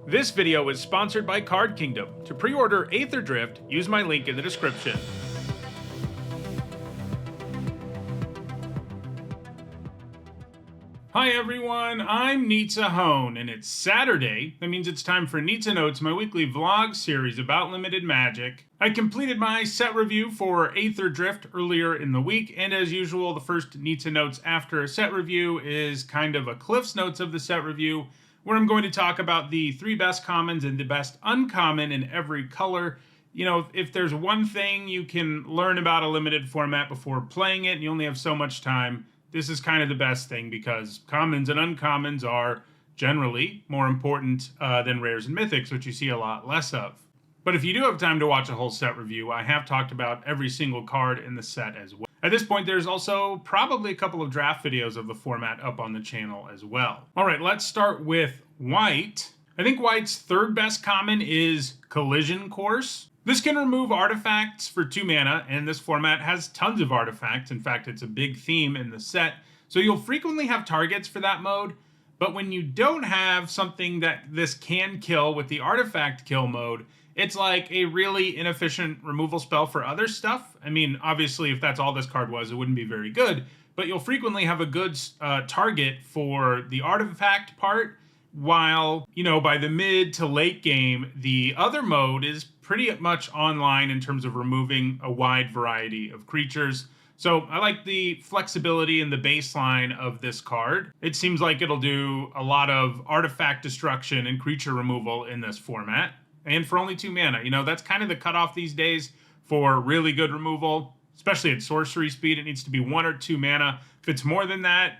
This video is sponsored by Card Kingdom. To pre-order Aetherdrift, use my link in the description. Hi everyone, I'm Nitsa Hone, and it's Saturday. That means it's time for Nitsa Notes, my weekly vlog series about limited magic. I completed my set review for Aetherdrift earlier in the week, and as usual, the first Nitsa Notes after a set review is kind of a Cliff's Notes of the set review, where I'm going to talk about the 3 best commons and the best uncommon in every color. You know, if there's one thing you can learn about a limited format before playing it, and you only have so much time, this is kind of the best thing, because commons and uncommons are generally more important than rares and mythics, which you see a lot less of. But if you do have time to watch a whole set review, I have talked about every single card in the set as well. At this point, there's also probably a couple of draft videos of the format up on the channel as well. All right, let's start with white. I think white's third best common is Collision Course. This can remove artifacts for 2 mana, and this format has tons of artifacts. In fact, it's a big theme in the set, so you'll frequently have targets for that mode. But when you don't have something that this can kill with the artifact kill mode, it's like a really inefficient removal spell for other stuff. I mean, obviously, if that's all this card was, it wouldn't be very good, but you'll frequently have a good target for the artifact part, while, you know, by the mid to late game, the other mode is pretty much online in terms of removing a wide variety of creatures. So I like the flexibility and the baseline of this card. It seems like it'll do a lot of artifact destruction and creature removal in this format. And for only 2 mana, you know, that's kind of the cutoff these days for really good removal, especially at sorcery speed. It needs to be 1 or 2 mana. If it's more than that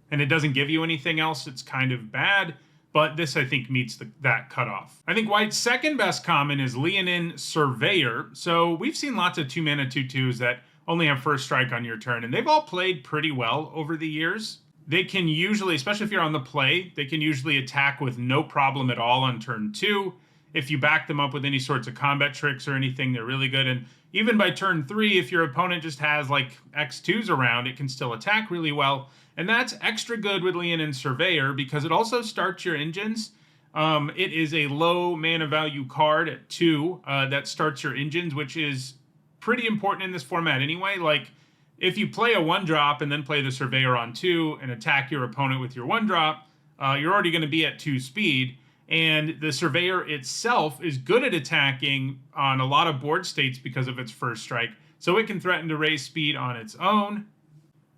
and it doesn't give you anything else, it's kind of bad. But this, I think, meets that cutoff. I think white's second best common is Leonin Surveyor. So we've seen lots of 2 mana 2/2s that only have first strike on your turn, and they've all played pretty well over the years. They can usually, especially if you're on the play, they can usually attack with no problem at all on turn 2. If you back them up with any sorts of combat tricks or anything, they're really good. And even by turn 3, if your opponent just has like X2s around, it can still attack really well. And that's extra good with Leonin Surveyor because it also starts your engines. It is a low mana value card at 2 that starts your engines, which is pretty important in this format anyway. Like, if you play a 1-drop and then play the Surveyor on 2 and attack your opponent with your 1-drop, you're already going to be at 2 speed. And the Surveyor itself is good at attacking on a lot of board states because of its first strike, so it can threaten to raise speed on its own.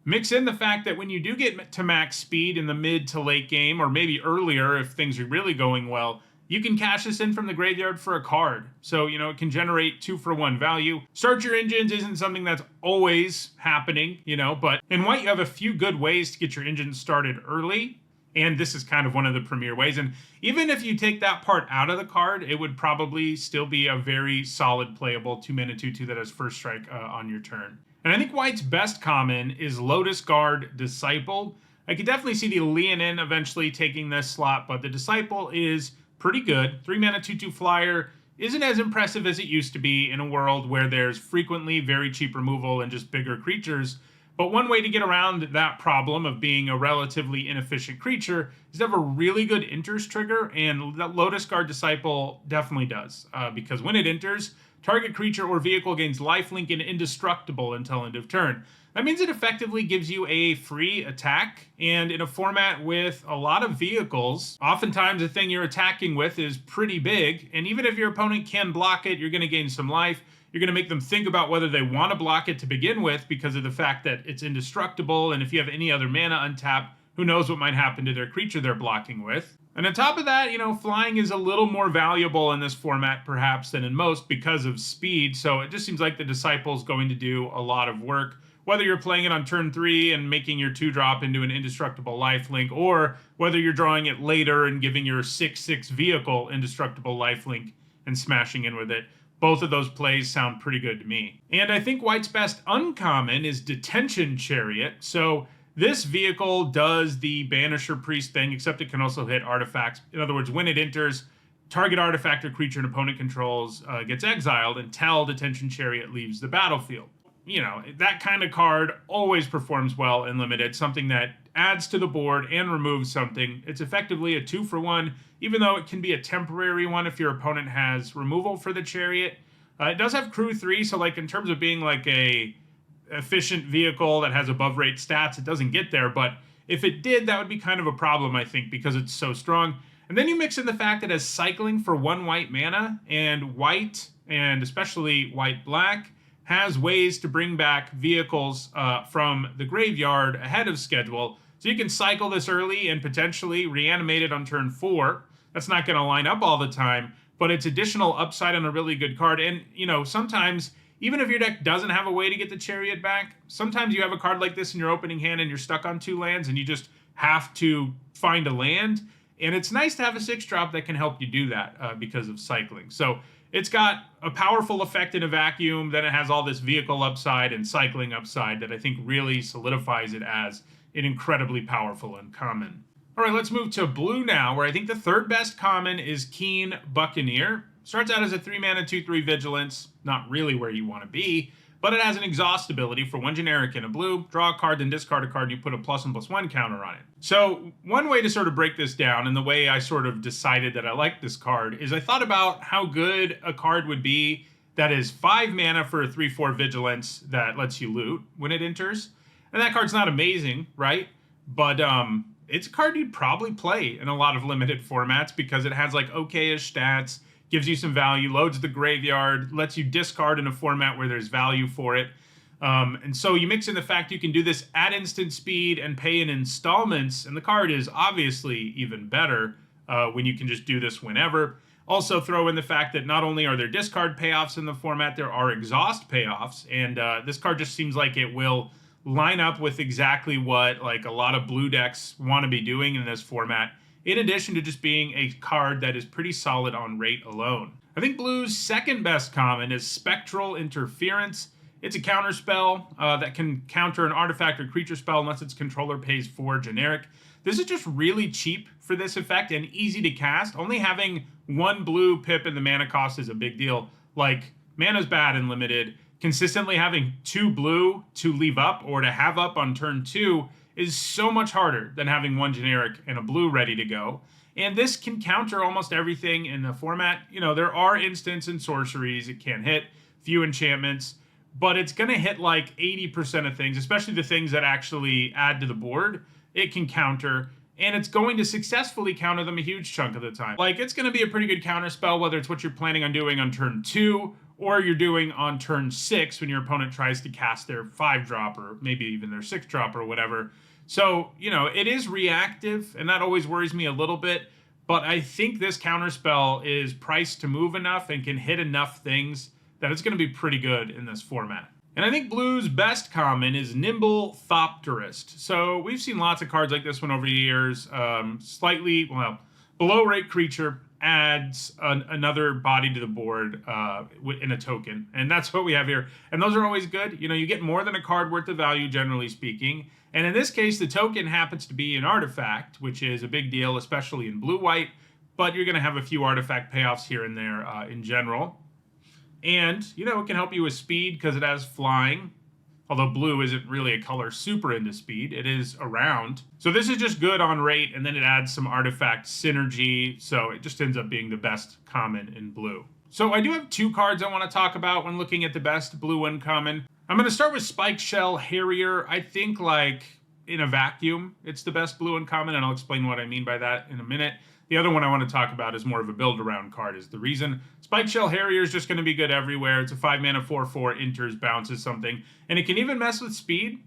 Mix in the fact that when you do get to max speed in the mid to late game, or maybe earlier if things are really going well, you can cash this in from the graveyard for a card. So, you know, it can generate 2-for-1 value. Start your engines isn't something that's always happening, you know, but in white you have a few good ways to get your engines started early. And this is kind of one of the premier ways. And even if you take that part out of the card, it would probably still be a very solid playable 2 mana 2/2 that has first strike on your turn. And I think white's best common is Lotus Guard Disciple. I could definitely see the Leonin eventually taking this slot, but the Disciple is pretty good. 3 mana 2/2 flyer isn't as impressive as it used to be in a world where there's frequently very cheap removal and just bigger creatures. But one way to get around that problem of being a relatively inefficient creature is to have a really good enters trigger, and the Lotus Guard Disciple definitely does. Because when it enters, target creature or vehicle gains lifelink and indestructible until end of turn. That means it effectively gives you a free attack, and in a format with a lot of vehicles, oftentimes the thing you're attacking with is pretty big, and even if your opponent can block it, you're going to gain some life. You're going to make them think about whether they want to block it to begin with because of the fact that it's indestructible, and if you have any other mana untapped, who knows what might happen to their creature they're blocking with. And on top of that, you know, flying is a little more valuable in this format perhaps than in most because of speed, so it just seems like the Disciple's going to do a lot of work, whether you're playing it on turn 3 and making your 2-drop into an indestructible lifelink, or whether you're drawing it later and giving your 6/6 vehicle indestructible lifelink and smashing in with it. Both of those plays sound pretty good to me. And I think white's best uncommon is Detention Chariot. So this vehicle does the Banisher Priest thing, except it can also hit artifacts. In other words, when it enters, target artifact or creature an opponent controls gets exiled until Detention Chariot leaves the battlefield. you know, that kind of card always performs well in limited, something that adds to the board and removes something. It's effectively a 2-for-1, even though it can be a temporary one if your opponent has removal for the chariot. It does have crew 3, so like in terms of being like a efficient vehicle that has above rate stats, it doesn't get there, but if it did, that would be kind of a problem, I think, because it's so strong. And then you mix in the fact that it has cycling for 1 white mana, and white, and especially white-black, has ways to bring back vehicles from the graveyard ahead of schedule. So you can cycle this early and potentially reanimate it on turn 4. That's not going to line up all the time, but it's additional upside on a really good card. And, you know, sometimes, even if your deck doesn't have a way to get the chariot back, sometimes you have a card like this in your opening hand and you're stuck on 2 lands and you just have to find a land. And it's nice to have a 6-drop that can help you do that because of cycling. So it's got a powerful effect in a vacuum. Then it has all this vehicle upside and cycling upside that I think really solidifies it as an incredibly powerful uncommon. All right, let's move to blue now, where I think the 3rd best common is Keen Buccaneer. Starts out as a 3-mana 2/3 vigilance, not really where you want to be, but it has an exhaust ability for 1 generic and a blue. Draw a card, then discard a card, and you put a +1/+1 counter on it. So one way to sort of break this down, and the way I sort of decided that I liked this card, is I thought about how good a card would be that is 5 mana for a 3/4 vigilance that lets you loot when it enters. And that card's not amazing, right? But it's a card you'd probably play in a lot of limited formats because it has like okay-ish stats, gives you some value, loads the graveyard, lets you discard in a format where there's value for it. And so you mix in the fact you can do this at instant speed and pay in installments, and the card is obviously even better when you can just do this whenever. Also throw in the fact that not only are there discard payoffs in the format, there are exhaust payoffs, and this card just seems like it will line up with exactly what like a lot of blue decks want to be doing in this format, in addition to just being a card that is pretty solid on rate alone. I think blue's 2nd best common is Spectral Interference. It's a counter spell that can counter an artifact or creature spell unless its controller pays 4 generic. This is just really cheap for this effect and easy to cast. Only having 1 blue pip in the mana cost is a big deal. Like, mana's bad in limited. Consistently having 2 blue to leave up or to have up on turn 2 is so much harder than having 1 generic and a blue ready to go. And this can counter almost everything in the format. You know, there are instants and sorceries it can hit, few enchantments, but it's going to hit like 80% of things, especially the things that actually add to the board. It can counter, and it's going to successfully counter them a huge chunk of the time. Like, it's going to be a pretty good counter spell, whether it's what you're planning on doing on turn 2 or you're doing on turn 6 when your opponent tries to cast their 5-drop or maybe even their 6-drop or whatever. So, you know, it is reactive, and that always worries me a little bit, but I think this counterspell is priced to move enough and can hit enough things that it's going to be pretty good in this format. And I think blue's best common is Nimble Thopterist. So we've seen lots of cards like this one over the years. Slightly, well, below rate creature adds another body to the board in a token. And that's what we have here. And those are always good. You know, you get more than a card worth of value, generally speaking. And in this case, the token happens to be an artifact, which is a big deal, especially in blue-white. But you're going to have a few artifact payoffs here and there in general. And, you know, it can help you with speed because it has flying. Although blue isn't really a color super into speed. It is around. So this is just good on rate, and then it adds some artifact synergy. So it just ends up being the best common in blue. So I do have 2 cards I want to talk about when looking at the best blue uncommon. I'm going to start with Spike Shell Harrier. I think, like, in a vacuum, it's the best blue uncommon, and I'll explain what I mean by that in a minute. The other one I want to talk about is more of a build-around card is the reason. Spike Shell Harrier is just going to be good everywhere. It's a 5-mana 4/4, enters, bounces something. And it can even mess with speed.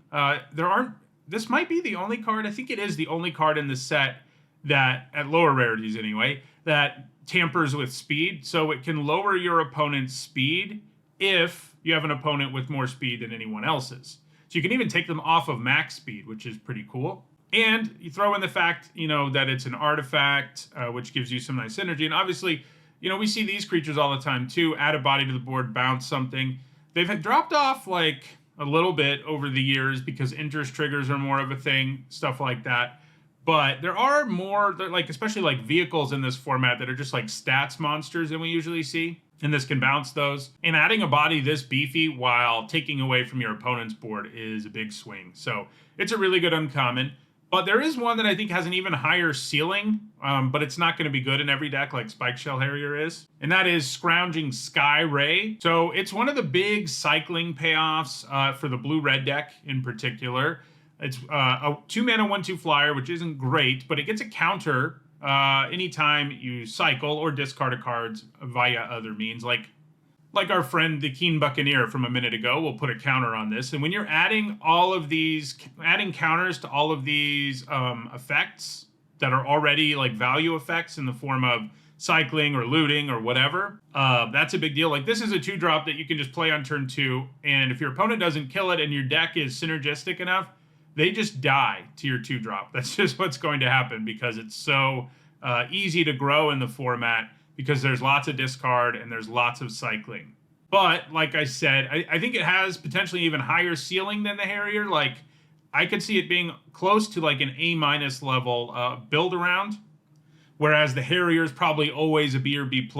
This might be the only card, I think it is the only card in the set that, at lower rarities anyway, that tampers with speed. So it can lower your opponent's speed if you have an opponent with more speed than anyone else's. So you can even take them off of max speed, which is pretty cool. And you throw in the fact, you know, that it's an artifact, which gives you some nice synergy. And obviously, you know, we see these creatures all the time too. Add a body to the board, bounce something. They've dropped off like a little bit over the years because interest triggers are more of a thing, stuff like that. But there are more, like especially like vehicles in this format that are just like stats monsters than we usually see. And this can bounce those. And adding a body this beefy while taking away from your opponent's board is a big swing. So it's a really good uncommon. But there is one that I think has an even higher ceiling, but it's not going to be good in every deck like Spike Shell Harrier is. And that is Scrounging Sky Ray. So it's one of the big cycling payoffs for the blue-red deck in particular. It's a 2-mana 1/2 flyer, which isn't great, but it gets a counter anytime you cycle or discard a card via other means, like our friend the Keen Buccaneer from a minute ago will put a counter on this. And when you're adding adding counters to all of these effects that are already like value effects in the form of cycling or looting or whatever, that's a big deal. Like this is a 2-drop that you can just play on turn 2, and if your opponent doesn't kill it and your deck is synergistic enough, they just die to your 2-drop. That's just what's going to happen because it's so easy to grow in the format because there's lots of discard and there's lots of cycling. But like I said, I think it has potentially even higher ceiling than the Harrier. Like I could see it being close to like an A- level build around, whereas the Harrier is probably always a B or B+.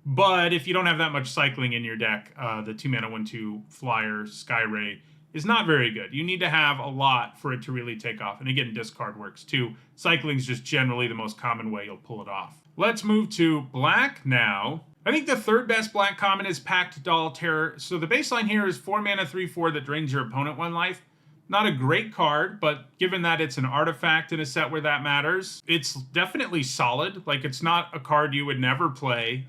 But if you don't have that much cycling in your deck, the 2-mana 1/2 flyer Sky Ray is not very good. You need to have a lot for it to really take off. And again, discard works too. Cycling is just generally the most common way you'll pull it off. Let's move to black now. I think the third best black common is Packed Doll Terror. So the baseline here is 4-mana 3/4 that drains your opponent 1 life. Not a great card, but given that it's an artifact in a set where that matters, it's definitely solid. Like it's not a card you would never play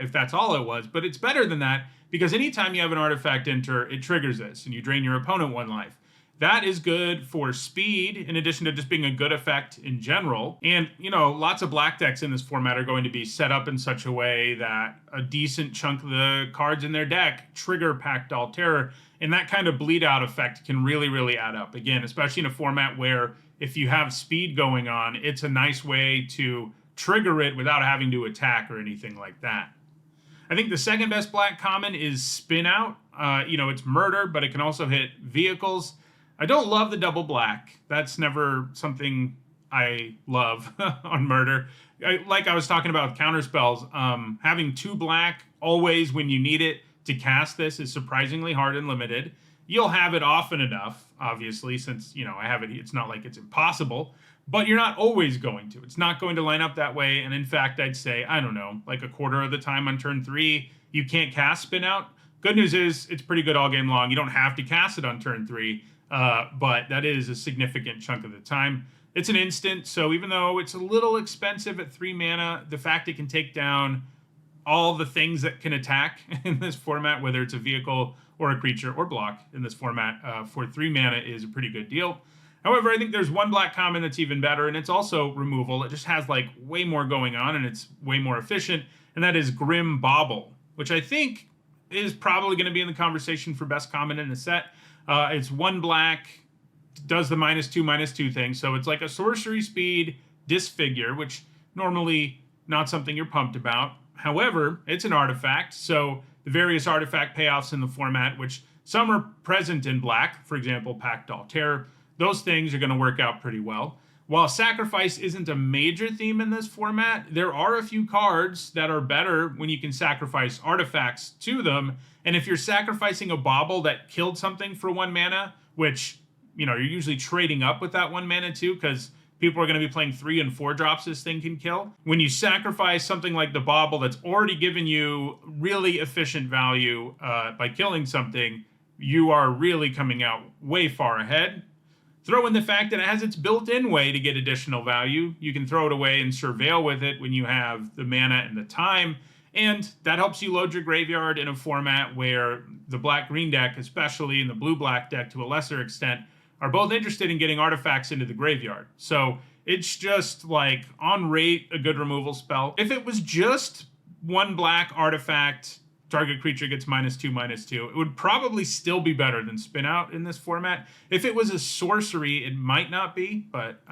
if that's all it was, but it's better than that because anytime you have an artifact enter, it triggers this and you drain your opponent 1 life. That is good for speed, in addition to just being a good effect in general. And, you know, lots of black decks in this format are going to be set up in such a way that a decent chunk of the cards in their deck trigger Packed Doll Terror. And that kind of bleed out effect can really, really add up. Again, especially in a format where if you have speed going on, it's a nice way to trigger it without having to attack or anything like that. I think the second best black common is Spin Out. It's murder, but it can also hit vehicles. I don't love the double black. That's never something I love on murder. Like I was talking about with counterspells, having 2 black always when you need it to cast this is surprisingly hard and limited. You'll have it often enough, obviously, since, I have it. It's not like it's impossible, but you're not always going to. It's not going to line up that way. And in fact, I'd say, I don't know, like a quarter of the time on turn 3, you can't cast Spin Out. Good news is it's pretty good all game long. You don't have to cast it on turn 3, but that is a significant chunk of the time. It's an instant, so even though it's a little expensive at 3 mana, the fact it can take down all the things that can attack in this format, whether it's a vehicle or a creature or block in this format for 3 mana is a pretty good deal. However, I think there's one black common that's even better, and it's also removal. It just has like way more going on, and it's way more efficient, and that is Grim Bauble, which I think is probably going to be in the conversation for best common in the set. It's 1 black, does the -2/-2 thing, so it's like a sorcery speed disfigure, which normally not something you're pumped about. However, it's an artifact, so the various artifact payoffs in the format, which some are present in black, for example, Packed Doll Terror, those things are going to work out pretty well. While sacrifice isn't a major theme in this format, there are a few cards that are better when you can sacrifice artifacts to them. And if you're sacrificing a bauble that killed something for 1 mana, which, you're usually trading up with that 1 mana too, because people are going to be playing 3 and 4 drops this thing can kill. When you sacrifice something like the bauble that's already given you really efficient value by killing something, you are really coming out way far ahead. Throw in the fact that it has its built-in way to get additional value. You can throw it away and surveil with it when you have the mana and the time, and that helps you load your graveyard in a format where the black-green deck, especially, and the blue-black deck to a lesser extent, are both interested in getting artifacts into the graveyard. So it's just like, on rate, a good removal spell. If it was just 1 black artifact, target creature gets -2/-2, it would probably still be better than Spin Out in this format. If it was a sorcery, it might not be, but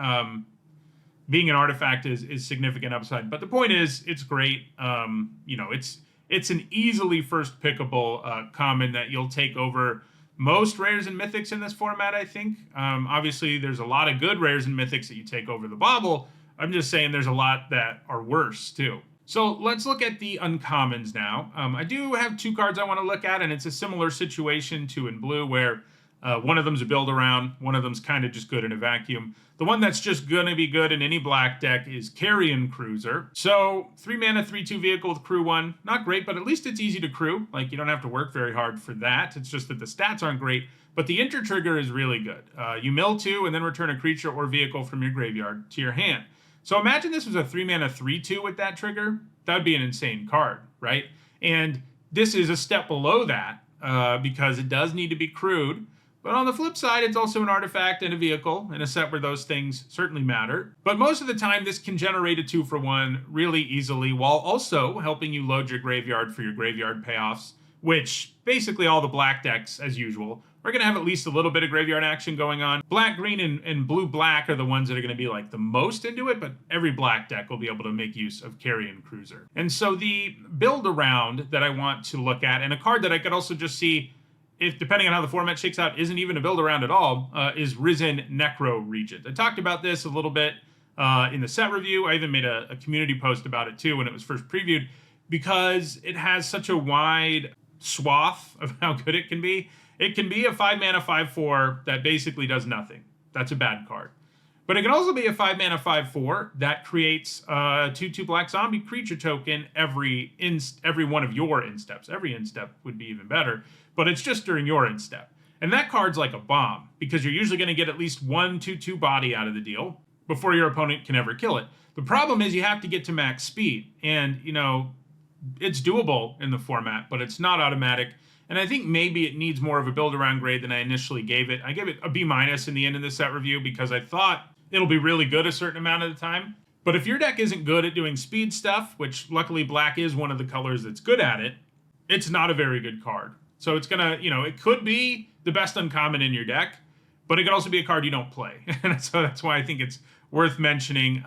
being an artifact is significant upside. But the point is, it's great. It's an easily first pickable common that you'll take over most rares and mythics in this format, I think. Obviously, there's a lot of good rares and mythics that you take over the bauble. I'm just saying there's a lot that are worse, too. So let's look at the uncommons now. I do have 2 cards I want to look at, and it's a similar situation to in blue, where one of them's a build around, one of them's kind of just good in a vacuum. The one that's just going to be good in any black deck is Carrion Cruiser. So 3 mana, 3/2 vehicle with crew 1. Not great, but at least it's easy to crew. Like, you don't have to work very hard for that. It's just that the stats aren't great, but the enter trigger is really good. You mill 2 and then return a creature or vehicle from your graveyard to your hand. So imagine this was a 3 mana 3/2 with that trigger. That would be an insane card, right? And this is a step below that because it does need to be crewed. But on the flip side, it's also an artifact and a vehicle in a set where those things certainly matter. But most of the time, this can generate a 2-for-1 really easily while also helping you load your graveyard for your graveyard payoffs, which basically all the black decks, as usual, are going to have at least a little bit of graveyard action going on. Black, green, and blue-black are the ones that are going to be like the most into it, but every black deck will be able to make use of Carrion Cruiser. And so the build around that I want to look at, and a card that I could also just see, if depending on how the format shakes out, isn't even a build around at all, is Risen Necro Regent. I talked about this a little bit in the set review. I even made a community post about it too when it was first previewed, because it has such a wide swath of how good it can be. It can be a 5 mana 5/4 that basically does nothing. That's a bad card. But it can also be a 5 mana 5/4 that creates a 2/2 black zombie creature token every one of your insteps. Every instep would be even better, but it's just during your instep. And that card's like a bomb, because you're usually going to get at least 1 2/2 body out of the deal before your opponent can ever kill it. The problem is you have to get to max speed, and it's doable in the format, but it's not automatic. And I think maybe it needs more of a build-around grade than I initially gave it. I gave it a B- in the end of the set review because I thought it'll be really good a certain amount of the time. But if your deck isn't good at doing speed stuff, which luckily black is one of the colors that's good at it, it's not a very good card. So it's gonna, it could be the best uncommon in your deck, but it could also be a card you don't play. And so that's why I think it's worth mentioning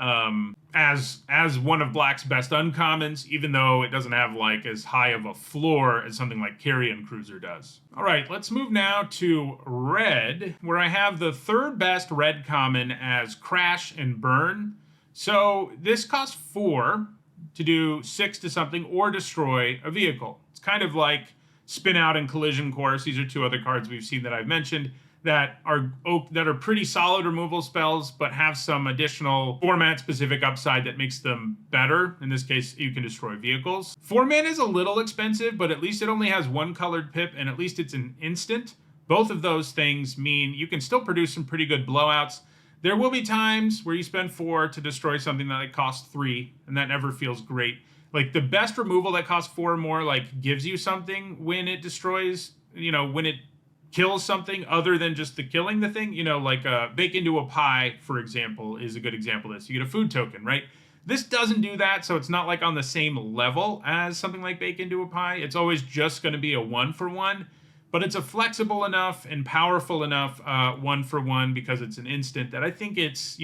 as one of black's best uncommons, even though it doesn't have like as high of a floor as something like Carrion Cruiser does. All right, let's move now to red, where I have the 3rd best red common as Crash and Burn. So this costs 4 to do 6 to something or destroy a vehicle. It's kind of like Spin Out and Collision Course. These are 2 other cards we've seen that I've mentioned that are pretty solid removal spells, but have some additional format-specific upside that makes them better. In this case, you can destroy vehicles. 4 mana is a little expensive, but at least it only has 1 colored pip, and at least it's an instant. Both of those things mean you can still produce some pretty good blowouts. There will be times where you spend 4 to destroy something that costs 3, and that never feels great. Like, the best removal that costs 4 or more, like, gives you something when it destroys, when it kills something other than just the killing the thing. Like Bake Into a Pie, for example, is a good example of this. You get a food token, right? This doesn't do that, so it's not like on the same level as something like Bake Into a Pie. It's always just going to be a 1-for-1, but it's a flexible enough and powerful enough 1-for-1 because it's an instant that I think it's,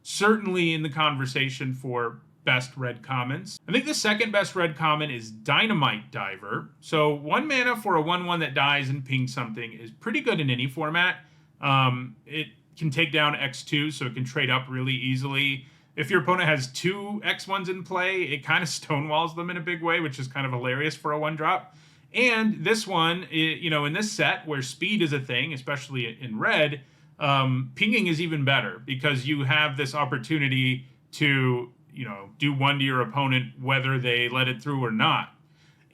certainly in the conversation for best red commons. I think the 2nd best red common is Dynamite Diver. So 1 mana for a 1/1 that dies and pings something is pretty good in any format. It can take down X2, so it can trade up really easily. If your opponent has 2 X1s in play, it kind of stonewalls them in a big way, which is kind of hilarious for a 1-drop. And this one, in this set where speed is a thing, especially in red, pinging is even better because you have this opportunity to do 1 to your opponent whether they let it through or not.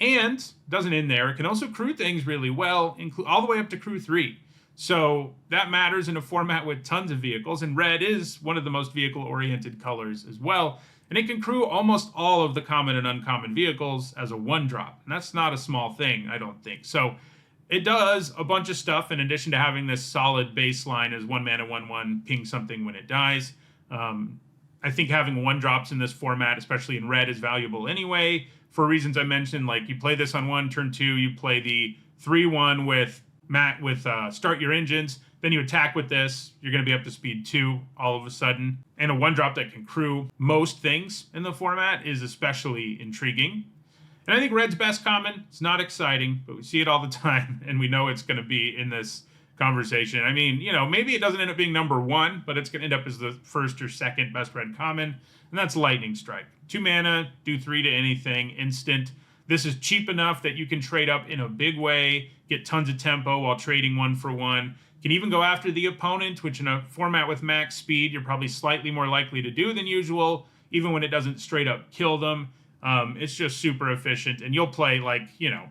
And doesn't end there. It can also crew things really well, all the way up to crew 3. So that matters in a format with tons of vehicles, and red is one of the most vehicle-oriented colors as well. And it can crew almost all of the common and uncommon vehicles as a 1-drop. And that's not a small thing, I don't think. So it does a bunch of stuff in addition to having this solid baseline as 1 mana 1/1 ping something when it dies. I think having 1-drops in this format, especially in red, is valuable anyway, for reasons I mentioned. Like, you play this on 1, turn 2, you play the 3/1 with Start Your Engines, then you attack with this, you're going to be up to speed 2 all of a sudden. And a 1-drop that can crew most things in the format is especially intriguing. And I think red's best common. It's not exciting, but we see it all the time, and we know it's going to be in this conversation. I mean, maybe it doesn't end up being number one, but it's going to end up as the first or second best red common, and that's Lightning Strike. 2 mana, do 3 to anything, instant. This is cheap enough that you can trade up in a big way, get tons of tempo while trading 1 for 1. Can even go after the opponent, which in a format with max speed, you're probably slightly more likely to do than usual, even when it doesn't straight up kill them. It's just super efficient, and you'll play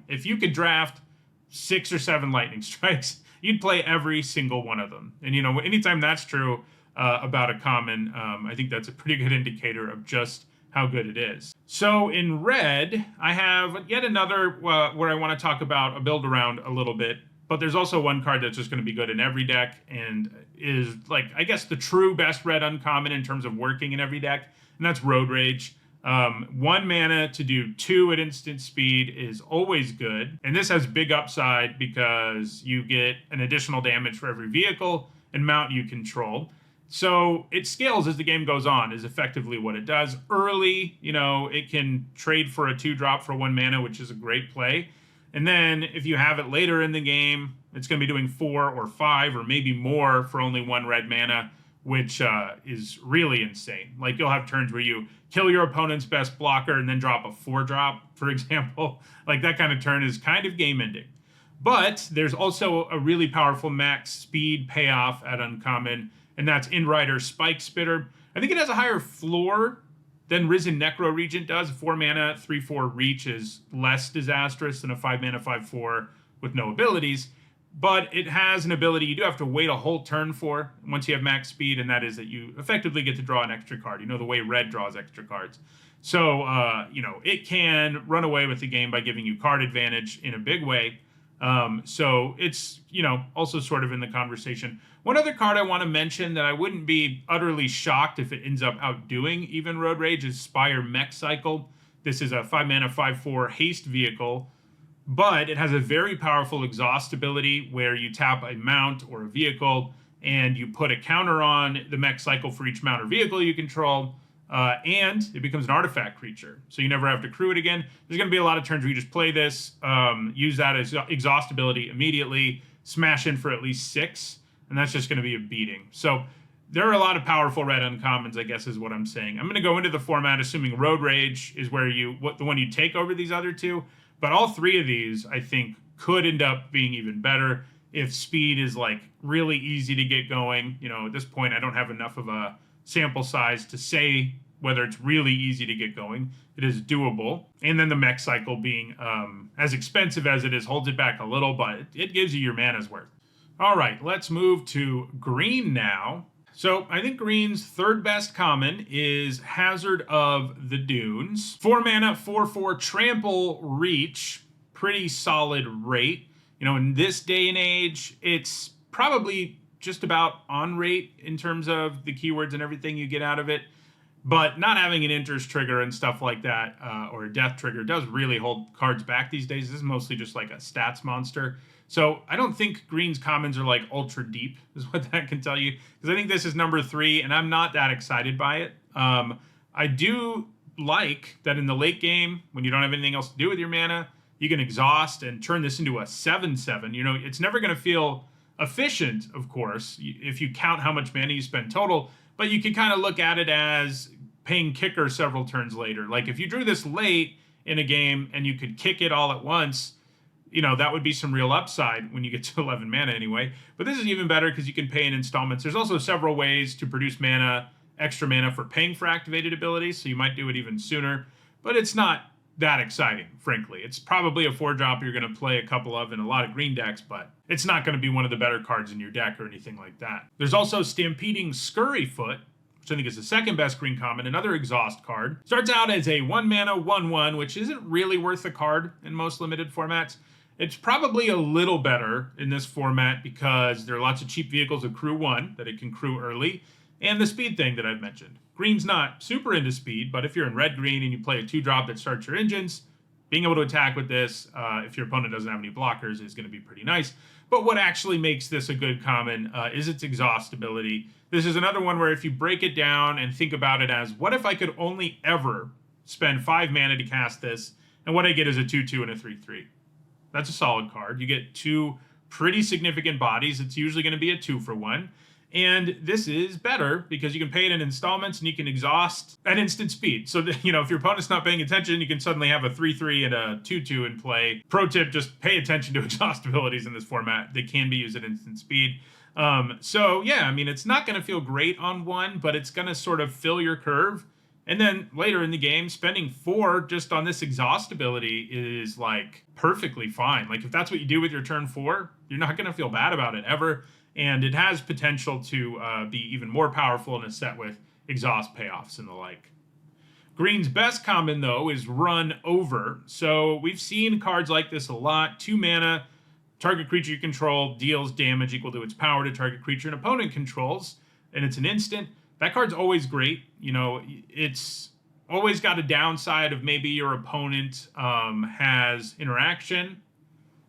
if you could draft 6 or 7 Lightning Strikes, you'd play every single one of them. And anytime that's true about a common, I think that's a pretty good indicator of just how good it is. So in red, I have yet another where I want to talk about a build around a little bit. But there's also one card that's just going to be good in every deck and is, I guess, the true best red uncommon in terms of working in every deck, and that's Road Rage. 1 mana to do 2 at instant speed is always good, and this has big upside because you get an additional damage for every vehicle and mount you control. So it scales as the game goes on, is effectively what it does. Early, it can trade for a 2-drop for 1 mana, which is a great play. And then if you have it later in the game, it's going to be doing 4 or 5 or maybe more for only 1 red mana, which is really insane. Like, you'll have turns where you kill your opponent's best blocker and then drop a 4-drop, for example. Like, that kind of turn is kind of game-ending. But there's also a really powerful max speed payoff at uncommon, and that's Indrider Spike Spitter. I think it has a higher floor than Risen Necro Regent does. 4 mana, 3/4 reach is less disastrous than a 5 mana, 5/4 with no abilities. But it has an ability you do have to wait a whole turn for once you have max speed, and that is that you effectively get to draw an extra card. The way red draws extra cards. So, it can run away with the game by giving you card advantage in a big way. So it's, also sort of in the conversation. One other card I want to mention that I wouldn't be utterly shocked if it ends up outdoing even Road Rage is Spire Mech Cycle. This is a 5 mana, 5/4 haste vehicle, but it has a very powerful exhaust ability where you tap a mount or a vehicle and you put a counter on the Mech Cycle for each mount or vehicle you control, and it becomes an artifact creature. So you never have to crew it again. There's going to be a lot of turns where you just play this, use that as exhaust ability immediately, smash in for at least 6, and that's just going to be a beating. So there are a lot of powerful red uncommons, I guess is what I'm saying. I'm going to go into the format assuming Road Rage is where the one you take over these other two, but all 3 of these, I think, could end up being even better if speed is really easy to get going. At this point, I don't have enough of a sample size to say whether it's really easy to get going. It is doable. And then the Mech Cycle being as expensive as it is holds it back a little, but it gives you your mana's worth. All right, let's move to green now. So I think green's 3rd best common is Hazard of the Dunes. 4 mana, 4/4 trample reach. Pretty solid rate. In this day and age, it's probably just about on rate in terms of the keywords and everything you get out of it. But not having an interest trigger and stuff like that, or a death trigger, does really hold cards back these days. This is mostly just like a stats monster. So I don't think green's commons are ultra deep, is what that can tell you. Because I think this is number 3, and I'm not that excited by it. I do like that in the late game, when you don't have anything else to do with your mana, you can exhaust and turn this into a 7/7. It's never going to feel efficient, of course, if you count how much mana you spend total, but you can kind of look at it as paying kicker several turns later. Like, if you drew this late in a game and you could kick it all at once, that would be some real upside when you get to 11 mana anyway. But this is even better because you can pay in installments. There's also several ways to produce extra mana for paying for activated abilities, so you might do it even sooner. But it's not that exciting, frankly. It's probably a 4-drop you're going to play a couple of in a lot of green decks, but it's not going to be one of the better cards in your deck or anything like that. There's also Stampeding Scurryfoot, which I think is the 2nd best green common, another exhaust card. Starts out as a 1 mana, 1/1, which isn't really worth a card in most limited formats. It's probably a little better in this format because there are lots of cheap vehicles of crew 1 that it can crew early, and the speed thing that I've mentioned. Green's not super into speed, but if you're in red-green and you play a 2-drop that starts your engines, being able to attack with this, if your opponent doesn't have any blockers, is going to be pretty nice. But what actually makes this a good common is its exhaust ability. This is another one where if you break it down and think about it as, what if I could only ever spend 5 mana to cast this, And what I get is a 2/2 and a 3/3. That's a solid card. You get two pretty significant bodies. It's usually going to be a 2-for-1. And this is better because you can pay it in installments and you can exhaust at instant speed. So, if your opponent's not paying attention, you can suddenly have a 3/3 and a 2/2 in play. Pro tip, just pay attention to exhaust abilities in this format. They can be used at instant speed. So, yeah, I mean, it's not going to feel great on one, but it's going to sort of fill your curve. And then later in the game, spending 4 just on this exhaust ability is like perfectly fine. Like if that's what you do with your turn 4, you're not going to feel bad about it ever. And it has potential to be even more powerful in a set with exhaust payoffs and the like. Green's best common, though, is Run Over. So we've seen cards like this a lot. 2 mana, target creature you control deals damage equal to its power to target creature an opponent controls, and it's an instant. That card's always great. It's always got a downside of maybe your opponent has interaction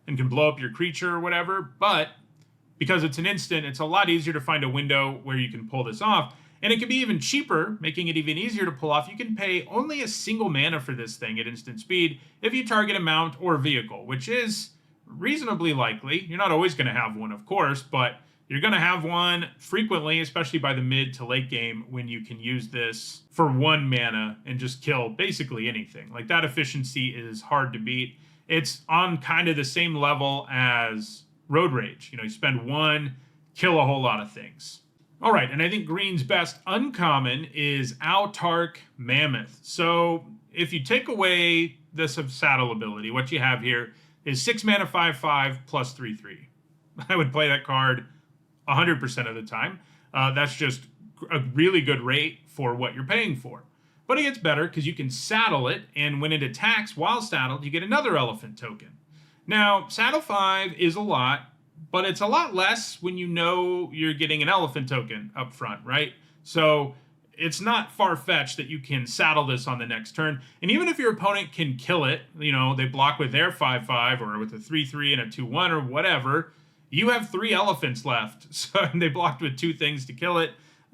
and can blow up your creature or whatever, but because it's an instant, it's a lot easier to find a window where you can pull this off. And it can be even cheaper, making it even easier to pull off. You can pay only a single mana for this thing at instant speed if you target a mount or vehicle, which is reasonably likely. You're not always going to have one, of course, but you're going to have one frequently, especially by the mid to late game, when you can use this for 1 mana and just kill basically anything. Like, that efficiency is hard to beat. It's on kind of the same level as Road Rage. You spend 1, kill a whole lot of things. All right, and I think Green's best uncommon is Autark Mammoth. So if you take away this saddle ability, what you have here is 6 mana 5/5 plus 3/3. I would play that card 100% of the time. That's just a really good rate for what you're paying for. But it gets better because you can saddle it, and when it attacks while saddled, you get another elephant token. Now, Saddle 5 is a lot, but it's a lot less when you know you're getting an elephant token up front, right? So it's not far-fetched that you can saddle this on the next turn. And even if your opponent can kill it, they block with their 5/5 or with a 3/3 and a 2/1 or whatever, you have 3 elephants left. So they blocked with 2 things to kill it,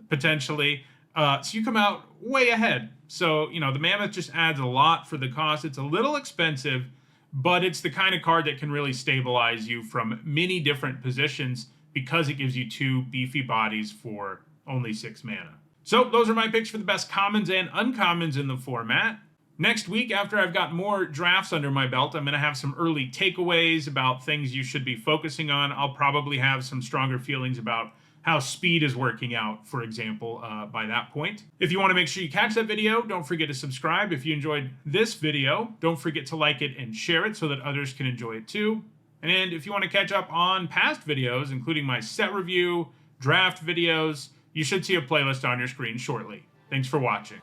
potentially. So you come out way ahead. So, the Mammoth just adds a lot for the cost. It's a little expensive, but it's the kind of card that can really stabilize you from many different positions because it gives you 2 beefy bodies for only 6 mana. So those are my picks for the best commons and uncommons in the format. Next week, after I've got more drafts under my belt, I'm going to have some early takeaways about things you should be focusing on. I'll probably have some stronger feelings about how speed is working out, for example, by that point. If you want to make sure you catch that video, don't forget to subscribe. If you enjoyed this video, don't forget to like it and share it so that others can enjoy it too. And if you want to catch up on past videos, including my set review, draft videos, you should see a playlist on your screen shortly. Thanks for watching.